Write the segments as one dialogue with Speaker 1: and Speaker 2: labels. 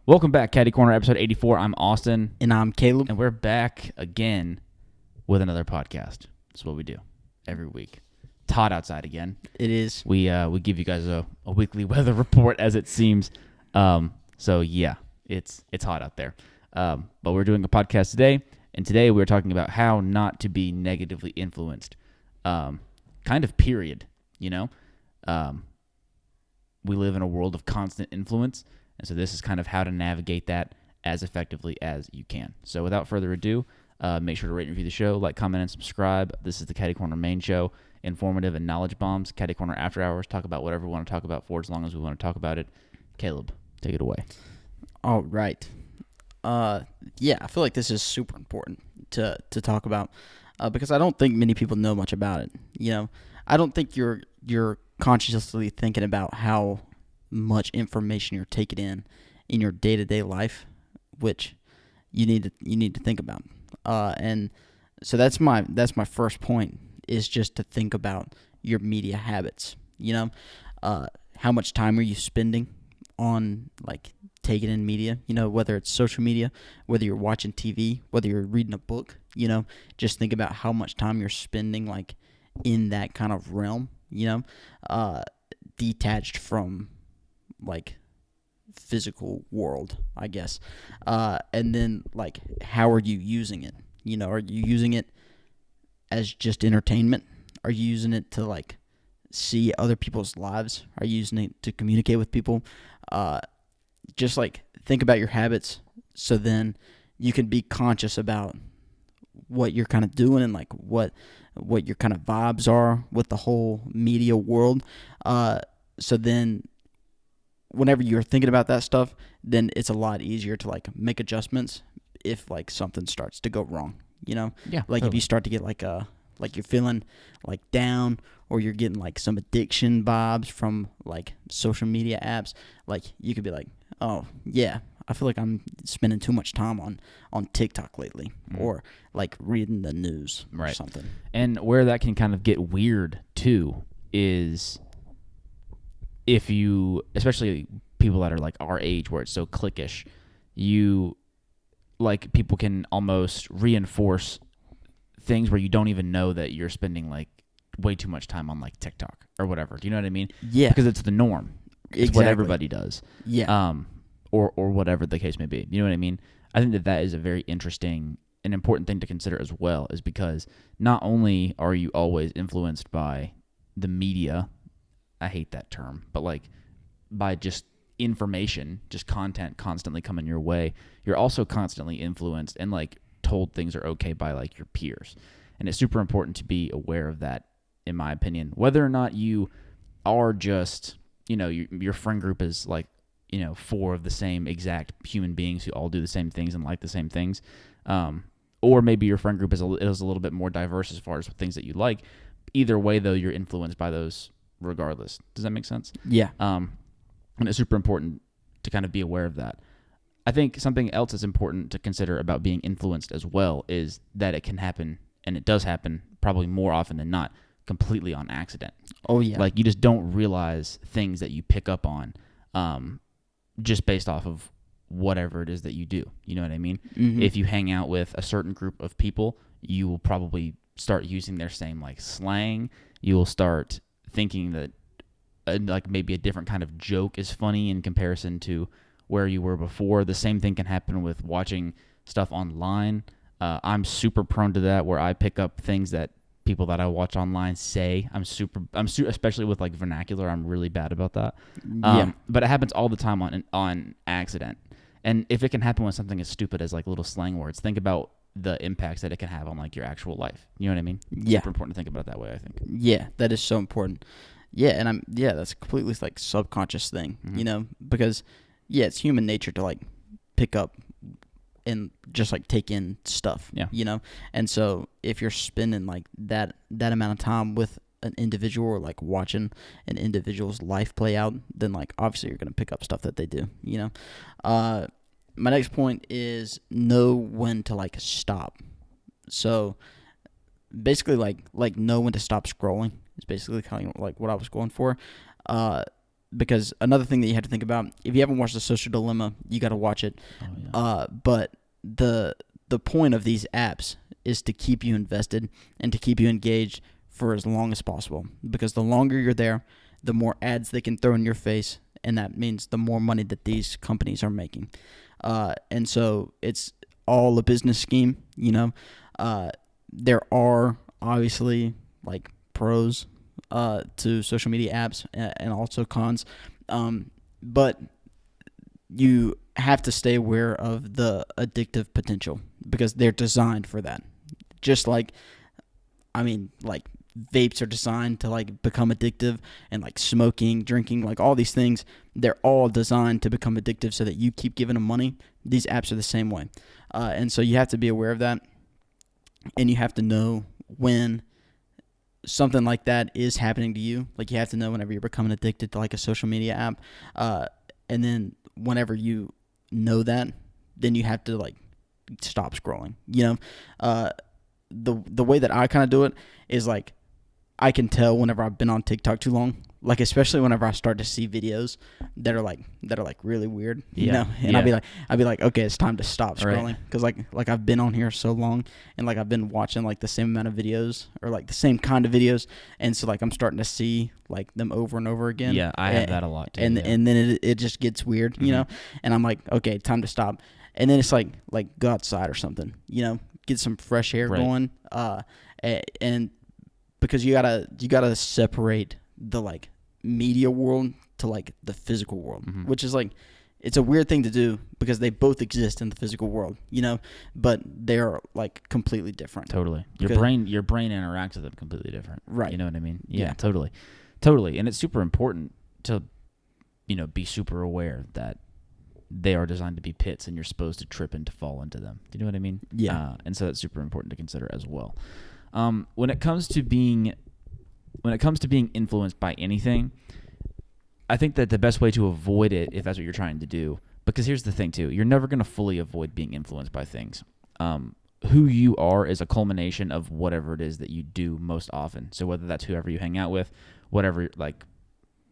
Speaker 1: Welcome back, Caddy Corner, episode 84. I'm Austin.
Speaker 2: And I'm Caleb.
Speaker 1: And we're back again with another podcast. That's what we do every week. It's hot outside again.
Speaker 2: It is.
Speaker 1: We give you guys a weekly weather report as it seems. So yeah, it's hot out there. But we're doing a podcast today, and today we're talking about how not to be negatively influenced. Kind of period, you know? We live in a world of constant influence. And so this is kind of how to navigate that as effectively as you can. So without further ado, make sure to rate and review the show, like, comment, and subscribe. This is the Caddy Corner main show, informative and knowledge bombs. Caddy Corner after hours, talk about whatever we want to talk about for as long as we want to talk about it. Caleb, take it away.
Speaker 2: All right. Yeah, I feel like this is super important to talk about because I don't think many people know much about it. You know, I don't think you're consciously thinking about how much information you're taking in your day-to-day life, which you need to think about. And so that's my first point, is just to think about your media habits. You know, how much time are you spending on like taking in media? You know, whether it's social media, whether you're watching TV, whether you're reading a book. You know, just think about how much time you're spending like in that kind of realm. You know, detached from like physical world, I guess. And then like, how are you using it? You know, are you using it as just entertainment? Are you using it to like see other people's lives? Are you using it to communicate with people? Just like think about your habits, so then you can be conscious about what you're kind of doing and like what your kind of vibes are with the whole media world. So then whenever you're thinking about that stuff, then it's a lot easier to like make adjustments if like something starts to go wrong, you know?
Speaker 1: Yeah.
Speaker 2: Like
Speaker 1: totally.
Speaker 2: if you start to get like you're feeling like down, or you're getting like some addiction vibes from like social media apps, like you could be like, oh yeah, I feel like I'm spending too much time on TikTok lately, or like reading the news or something.
Speaker 1: And where that can kind of get weird too is if you, especially people that are like our age where it's so cliquish, you, like, people can almost reinforce things where you don't even know that you're spending like way too much time on like TikTok or whatever. Do you know what I mean?
Speaker 2: Yeah.
Speaker 1: Because it's the norm. It's
Speaker 2: Exactly.
Speaker 1: what everybody does.
Speaker 2: Yeah.
Speaker 1: Or whatever the case may be. You know what I mean? I think that is a very interesting and important thing to consider as well, is because not only are you always influenced by the media, I hate that term, but like by just information, just content constantly coming your way, you're also constantly influenced and like told things are okay by like your peers. And it's super important to be aware of that, in my opinion, whether or not you are just, you know, your friend group is like, you know, 4 of the same exact human beings who all do the same things and like the same things. Or maybe your friend group is a little bit more diverse as far as things that you like. Either way, though, you're influenced by those regardless. Does that make sense?
Speaker 2: Yeah.
Speaker 1: And it's super important to kind of be aware of that. I think something else that's important to consider about being influenced as well is that it can happen, and it does happen probably more often than not, completely on accident.
Speaker 2: Oh, yeah.
Speaker 1: Like, you just don't realize things that you pick up on just based off of whatever it is that you do. You know what I mean?
Speaker 2: Mm-hmm.
Speaker 1: If you hang out with a certain group of people, you will probably start using their same like slang. You will start thinking that like maybe a different kind of joke is funny in comparison to where you were before. The same thing can happen with watching stuff online. I'm super prone to that, where I pick up things that people that I watch online say. Especially with like vernacular, I'm really bad about that.
Speaker 2: Yeah.
Speaker 1: But it happens all the time on accident. And if it can happen with something as stupid as like little slang words, think about the impacts that it can have on like your actual life. You know what I mean?
Speaker 2: Yeah.
Speaker 1: Super important to think about it that way, I think.
Speaker 2: Yeah, that is so important. Yeah, and that's a completely like subconscious thing, you know, because it's human nature to like pick up and just like take in stuff, you know. And so if you're spending like that amount of time with an individual, or like watching an individual's life play out, then like obviously you're going to pick up stuff that they do, you know. My next point is know when to like stop. So basically like know when to stop scrolling. It's basically kind of like what I was going for. because another thing that you have to think about, if you haven't watched The Social Dilemma, you got to watch it.
Speaker 1: Oh, yeah.
Speaker 2: But the point of these apps is to keep you invested and to keep you engaged for as long as possible, because the longer you're there, the more ads they can throw in your face, and that means the more money that these companies are making. And so it's all a business scheme, you know. There are obviously like pros to social media apps and also cons, but you have to stay aware of the addictive potential because they're designed for that. Just like, I mean, like vapes are designed to like become addictive, and like smoking, drinking, like all these things, they're all designed to become addictive so that you keep giving them money. These apps are the same way. And so you have to be aware of that, and you have to know when something like that is happening to you. Like you have to know whenever you're becoming addicted to like a social media app, and then whenever you know that, then you have to like stop scrolling. You know, the way that I kind of do it is like I can tell whenever I've been on TikTok too long. Like especially whenever I start to see videos that are like really weird, you know, and I'd be like, okay, it's time to stop scrolling, because like I've been on here so long, and like I've been watching like the same amount of videos or like the same kind of videos, and so like I'm starting to see like them over and over again.
Speaker 1: Yeah, I have that a lot too.
Speaker 2: And then it just gets weird, you know, and I'm like, okay, time to stop, and then it's like go outside or something, you know, get some fresh air going, and because you gotta separate the like media world to like the physical world, which is like, it's a weird thing to do because they both exist in the physical world, you know, but they're like completely different.
Speaker 1: Totally. Your brain interacts with them completely different.
Speaker 2: Right.
Speaker 1: You know what I mean? Yeah. Totally. And it's super important to, you know, be super aware that they are designed to be pits and you're supposed to trip and to fall into them. Do you know what I mean?
Speaker 2: Yeah.
Speaker 1: And so that's super important to consider as well. When it comes to being influenced by anything, I think that the best way to avoid it, if that's what you're trying to do, because here's the thing too, you're never going to fully avoid being influenced by things. Who you are is a culmination of whatever it is that you do most often. So whether that's whoever you hang out with, whatever like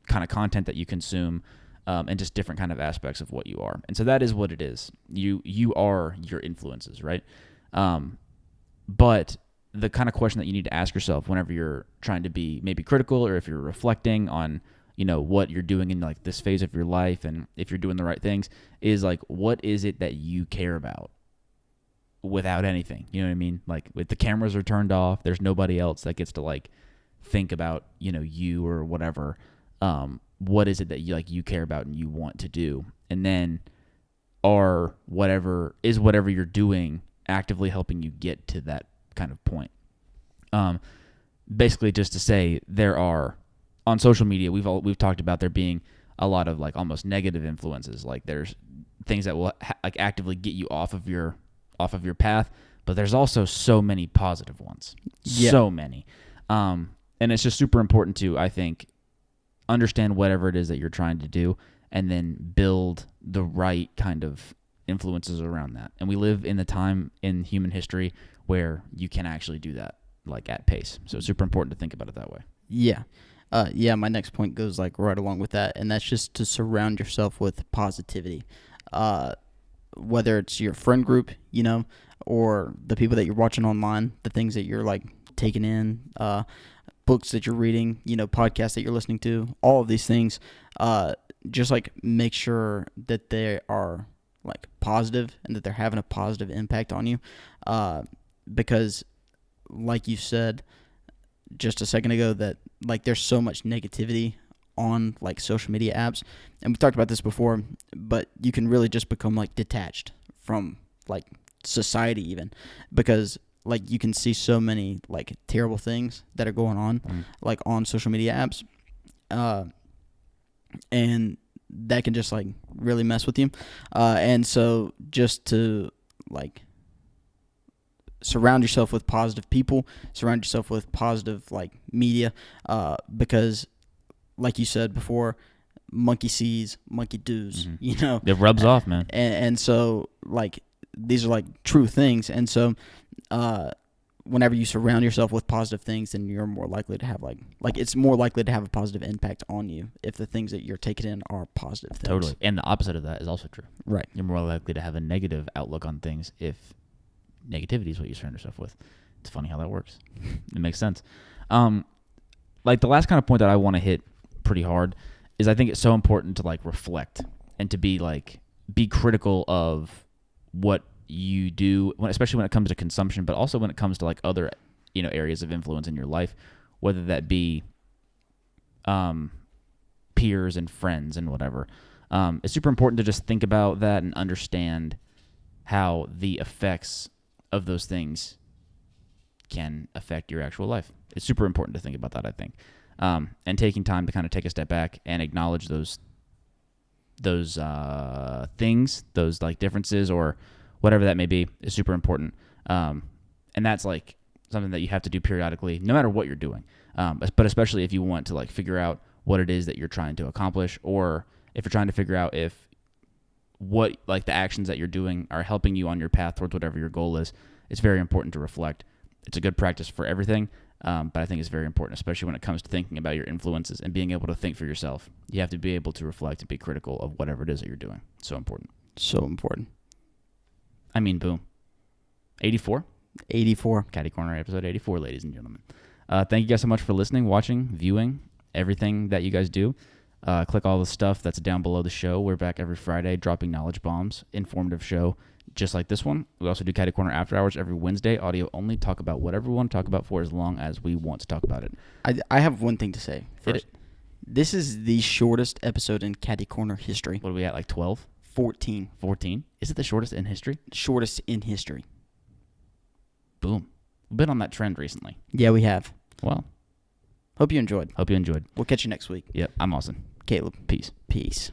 Speaker 1: kind of content that you consume, and just different kind of aspects of what you are. And so that is what it is. You are your influences, right? But the kind of question that you need to ask yourself whenever you're trying to be maybe critical, or if you're reflecting on, you know, what you're doing in like this phase of your life, and if you're doing the right things, is like, what is it that you care about without anything? You know what I mean? Like, if the cameras are turned off, there's nobody else that gets to like think about, you know, you or whatever. What is it that you care about and you want to do? And then whatever you're doing actively helping you get to that kind of point. Basically just to say, there are, on social media, we've talked about there being a lot of like almost negative influences. Like there's things that will like actively get you off of your path, but there's also so many positive ones. Yeah. So many. And it's just super important to, I think, understand whatever it is that you're trying to do, and then build the right kind of influences around that. And we live in the time in human history where you can actually do that, like at pace. So it's super important to think about it that way.
Speaker 2: Yeah. My next point goes like right along with that, and that's just to surround yourself with positivity. Whether it's your friend group, you know, or the people that you're watching online, the things that you're like taking in, books that you're reading, you know, podcasts that you're listening to, all of these things, just like make sure that they are like positive and that they're having a positive impact on you. Because like you said just a second ago, that like there's so much negativity on like social media apps, and we talked about this before, but you can really just become like detached from like society even, because like you can see so many like terrible things that are going on like on social media apps, and that can just like really mess with you, and so just to like surround yourself with positive people, surround yourself with positive like media, because like you said before, monkey sees, monkey does, you know.
Speaker 1: It rubs off, man.
Speaker 2: And so like these are like true things, and so whenever you surround yourself with positive things, then you're more likely to have it's more likely to have a positive impact on you if the things that you're taking in are positive things.
Speaker 1: Totally. And the opposite of that is also true.
Speaker 2: Right.
Speaker 1: You're more likely to have a negative outlook on things if negativity is what you surround yourself with. It's funny how that works. It makes sense. Like the last kind of point that I want to hit pretty hard is I think it's so important to like reflect and to be critical of what you do, especially when it comes to consumption, but also when it comes to like other, areas of influence in your life, whether that be peers and friends and whatever. It's super important to just think about that and understand how the effects of those things can affect your actual life. It's super important to think about that, I think. And taking time to kind of take a step back and acknowledge those things, those like differences or whatever that may be, is super important. And that's like something that you have to do periodically, no matter what you're doing. But especially if you want to like figure out what it is that you're trying to accomplish, or if you're trying to figure out if what like the actions that you're doing are helping you on your path towards whatever your goal is. It's very important to reflect. It's a good practice for everything, but I think it's very important, especially when it comes to thinking about your influences and being able to think for yourself. You have to be able to reflect and be critical of whatever it is that you're doing. So important.
Speaker 2: So important.
Speaker 1: I mean, boom. 84?
Speaker 2: 84.
Speaker 1: Caddy Corner, episode 84, ladies and gentlemen. Thank you guys so much for listening, watching, viewing, everything that you guys do. Click all the stuff that's down below the show. We're back every Friday dropping knowledge bombs, informative show just like this one. We also do Caddy Corner After Hours every Wednesday, audio only. Talk about whatever we want to talk about for as long as we want to talk about it.
Speaker 2: I have one thing to say first. This is the shortest episode in Caddy Corner history.
Speaker 1: What are we at, like 12?
Speaker 2: 14.
Speaker 1: 14? Is it the shortest in history?
Speaker 2: Shortest in history.
Speaker 1: Boom. We've been on that trend recently.
Speaker 2: Yeah, we have.
Speaker 1: Well.
Speaker 2: Hope you enjoyed.
Speaker 1: Hope you enjoyed.
Speaker 2: We'll catch you next week.
Speaker 1: Yep, I'm Austin.
Speaker 2: Caleb.
Speaker 1: Peace.
Speaker 2: Peace.